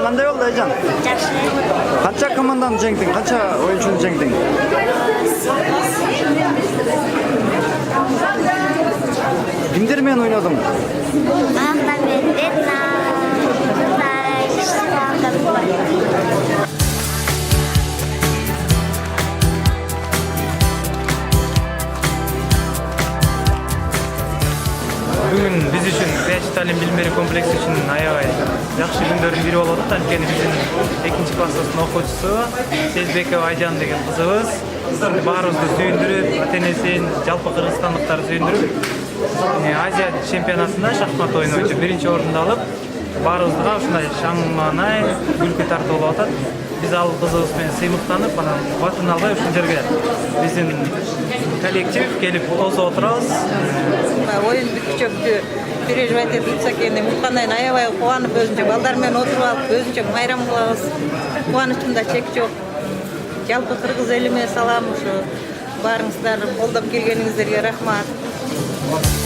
кандай болду Айжан? Жакшы. Канча команданы жеңдиң? Канча оюнчуну жеңдиң? Кимдер менен ойнодуң? Ахмет, Этна, Бүгүн биз үчүн Кыяч Талим билим берүү комплекси үчүн аябай жакшы күндөрдүн бири болуп атат. Анткени биздин 2-класстын окуучусу Сезбекова Айжан деген кызыбыз баарыбызды сүйүндүрүп, ата-энесин, жалпы кыргызстандыктарды сүйүндүрүп, Азия чемпионатында шахмат оюну боюнча 1-орунду алып, баарыбызга ушундай шаңманай күлкү тартуу болуп атат. Биз ал кызыбыз менен сыймыктанып, анан ватын албай ушул жерге биздин коллектив келип тосуп отурабыз. Oyun bütçöktü, bir rivayet edilsek yani muhtemelen aябай kuvanıp özünce balдар менен oturup alıp özünce bayram kılabız. Kuvанычында чек жок. Жалпы кыргыз элиме салам ушу. Барыңыздар колдоп келгениңиздерге рахмат.